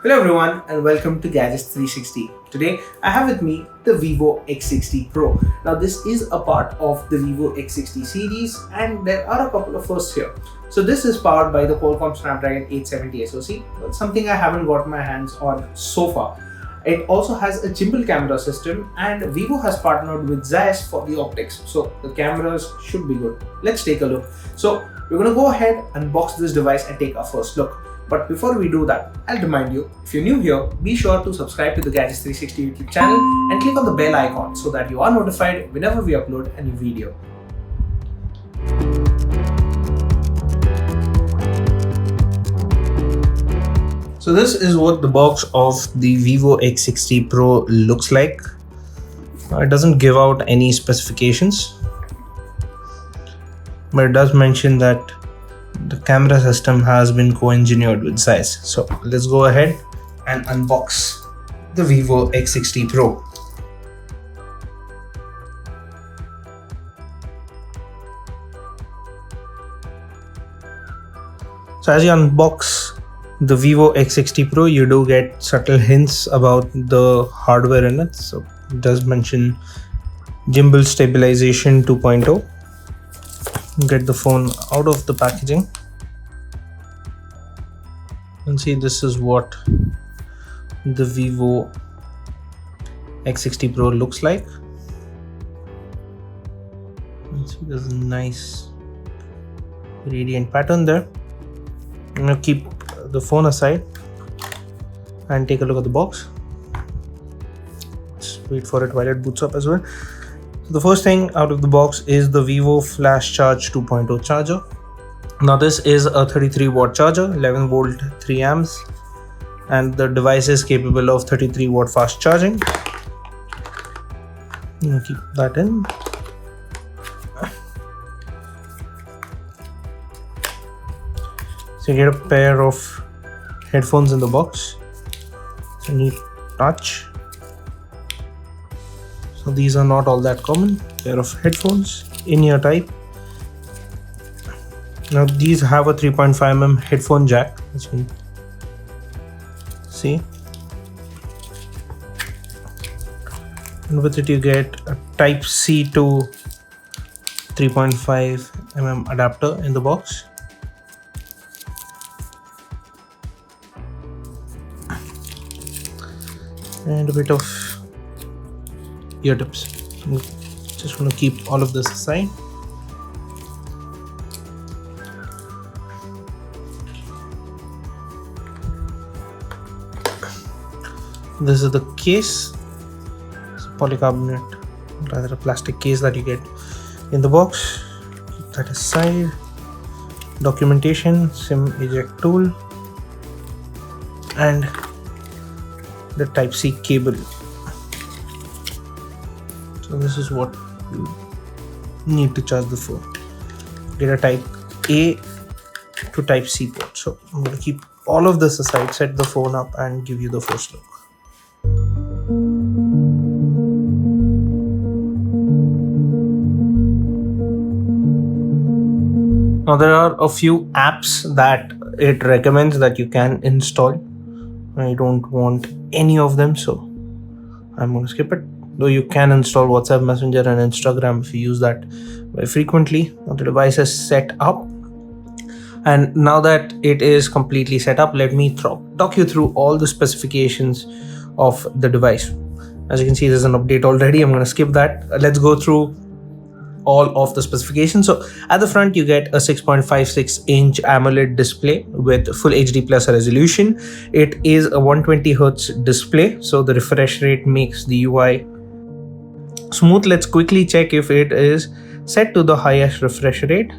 Hello everyone and welcome to Gadgets 360. Today I have with me the Vivo X60 Pro. Now this is a part of the Vivo X60 series and there are a couple of firsts here. So this is powered by the Qualcomm Snapdragon 870 SoC, but something I haven't got my hands on so far. It also has a gimbal camera system and Vivo has partnered with Zeiss for the optics. So the cameras should be good. Let's take a look. So we're going to go ahead, unbox this device and take our first look. But before we do that, I'll remind you, if you're new here, be sure to subscribe to the Gadgets 360 YouTube channel and click on the bell icon so that you are notified whenever we upload a new video. So this is what the box of the Vivo X60 Pro looks like. It doesn't give out any specifications, but it does mention that the camera system has been co-engineered with Zeiss. So let's go ahead and unbox the Vivo X60 Pro. So as you unbox the Vivo X60 Pro, you do get subtle hints about the hardware in it. So it does mention gimbal stabilization 2.0. Get the phone out of the packaging. You can see this is what the Vivo X60 Pro looks like. You can see there's a nice gradient pattern there. I'm going to keep the phone aside and take a look at the box. Let's wait for it while it boots up as well. The first thing out of the box is the Vivo Flash Charge 2.0 charger. Now this is a 33 watt charger, 11 volt 3 amps, and the device is capable of 33 watt fast charging. Keep that in. So you get a pair of headphones in the box. It's a neat touch. So these are not all that common. Pair of headphones, in-ear type. Now these have a 3.5mm headphone jack, as you can see. And with it you get a Type C to 3.5mm adapter in the box. And a bit of ear tips. I'm just going to keep all of this aside. This is the case. It's a polycarbonate, rather a plastic case that you get in the box. Keep that aside. Documentation, SIM eject tool, and the Type C cable. So this is what you need to charge the phone. Get a Type A to Type C port. So I'm going to keep all of this aside, set the phone up and give you the first look. Now there are a few apps that it recommends that you can install. I don't want any of them, so I'm going to skip it. Though you can install WhatsApp Messenger and Instagram if you use that very frequently. Now the device is set up, and now that it is completely set up, let me talk you through all the specifications of the device. As you can see, there's an update already. I'm going to skip that. Let's go through all of the specifications. So at the front you get a 6.56 inch AMOLED display with full HD plus resolution. It is a 120 Hz display, so the refresh rate makes the UI smooth. Let's quickly check if it is set to the highest refresh rate.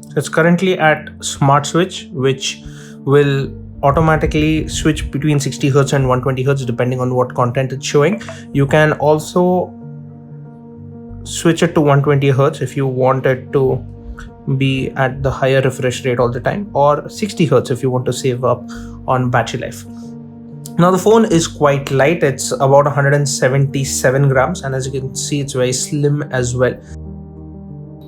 So it's currently at Smart Switch, which will automatically switch between 60 Hz and 120 Hz depending on what content it's showing. You can also switch it to 120 Hz if you want it to be at the higher refresh rate all the time, or 60 Hz if you want to save up on battery life. Now the phone is quite light. It's about 177 grams, and as you can see, it's very slim as well.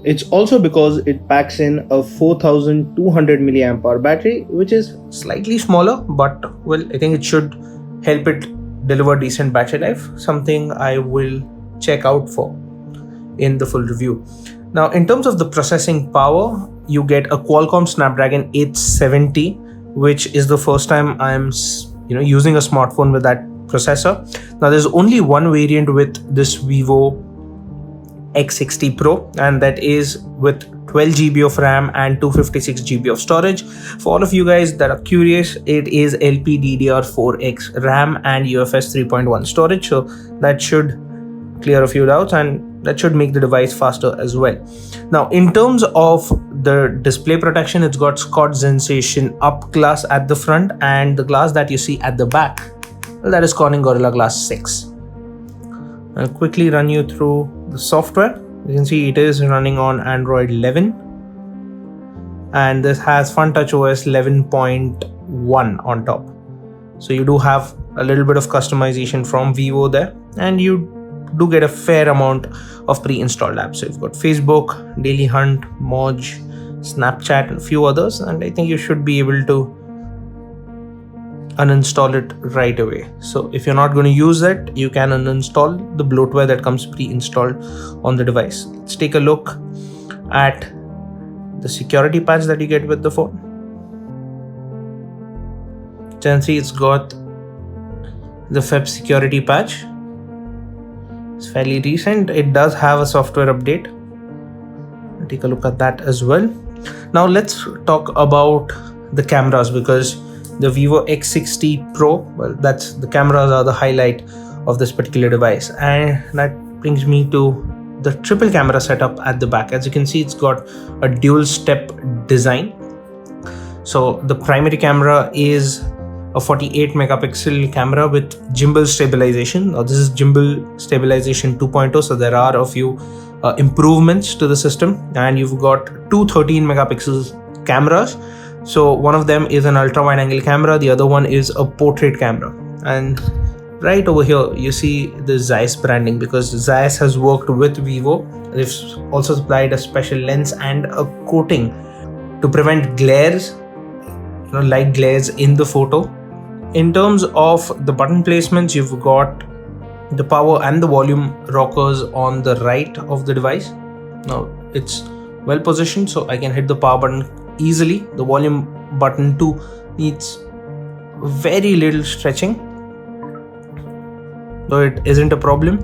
it's also because it packs in a 4200 milliamp hour battery, which is slightly smaller, but well, I think it should help it deliver decent battery life, something I will check out for in the full review. Now, in terms of the processing power, you get a Qualcomm Snapdragon 870, which is the first time I'm using a smartphone with that processor. Now, there's only one variant with this Vivo X60 Pro, and that is with 12 GB of RAM and 256 GB of storage. For all of you guys that are curious, it is LPDDR4X RAM and UFS 3.1 storage, so that should clear a few doubts and that should make the device faster as well. Now, in terms of the display protection, it's got Scott Sensation Up glass at the front, and the glass that you see at the back, well, that is Corning Gorilla Glass 6. I'll quickly run you through the software. You can see it is running on Android 11, and this has FunTouch OS 11.1 on top. So you do have a little bit of customization from Vivo there, and you do get a fair amount of pre-installed apps. So you've got Facebook, Daily Hunt, Moj, Snapchat, and a few others, and I think you should be able to uninstall it right away. So if you're not going to use it, you can uninstall the bloatware that comes pre-installed on the device. Let's take a look at the security patch that you get with the phone. You can see it's got the Feb security patch. It's fairly recent. It does have a software update. I'll take a look at that as well. Now let's talk about the cameras, because the Vivo X60 Pro, well, that's the cameras are the highlight of this particular device, and that brings me to the triple camera setup at the back. As you can see, it's got a dual step design. So the primary camera is a 48 megapixel camera with gimbal stabilization. Now this is gimbal stabilization 2.0, so there are a few improvements to the system, and you've got two 13 megapixel cameras. So one of them is an ultra wide angle camera, the other one is a portrait camera. And right over here you see the Zeiss branding, because Zeiss has worked with Vivo. They've also supplied a special lens and a coating to prevent glares, light glares in the photo. In terms of the button placements, you've got the power and the volume rockers on the right of the device. Now it's well positioned, so I can hit the power button easily. The volume button too needs very little stretching, though it isn't a problem.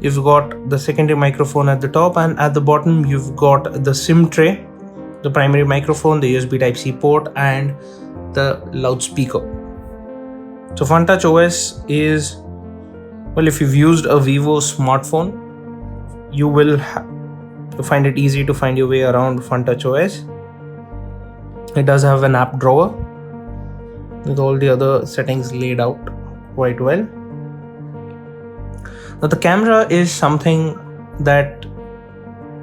You've got the secondary microphone at the top, and at the bottom you've got the SIM tray, the primary microphone, the USB Type-C port, and the loudspeaker. So FunTouch OS is, well, if you've used a Vivo smartphone, you will find it easy to find your way around FunTouch OS. It does have an app drawer with all the other settings laid out quite well. Now the camera is something that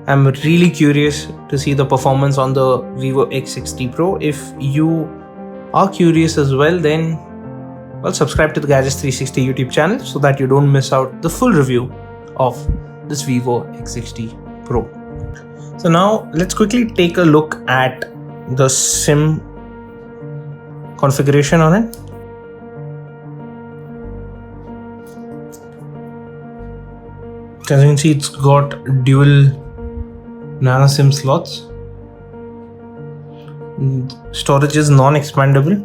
I'm really curious to see the performance on the Vivo X60 Pro. If you are curious as well, then well, subscribe to the Gadgets 360 YouTube channel so that you don't miss out the full review of this Vivo X60 Pro. So now let's quickly take a look at the SIM configuration on it. As you can see, it's got dual nano SIM slots. Storage is non-expandable,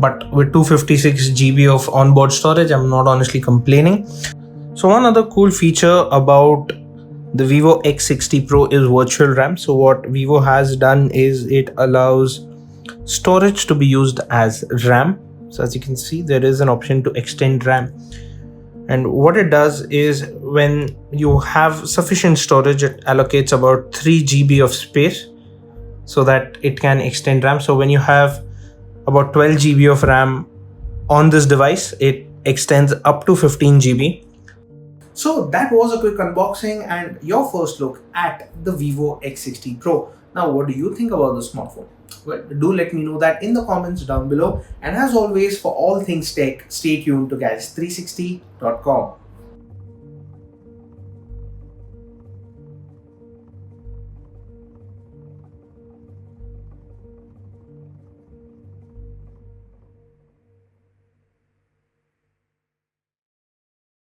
but with 256 GB of onboard storage, I'm not honestly complaining. So one other cool feature about the Vivo X60 Pro is virtual RAM. So what Vivo has done is it allows storage to be used as RAM. So as you can see, there is an option to extend RAM. And what it does is when you have sufficient storage, it allocates about 3 GB of space so that it can extend RAM. So when you have about 12 GB of RAM on this device, it extends up to 15 GB. So that was a quick unboxing and your first look at the Vivo X60 Pro. Now, what do you think about the smartphone? Well, do let me know that in the comments down below. And as always, for all things tech, stay tuned to Gadgets360.com.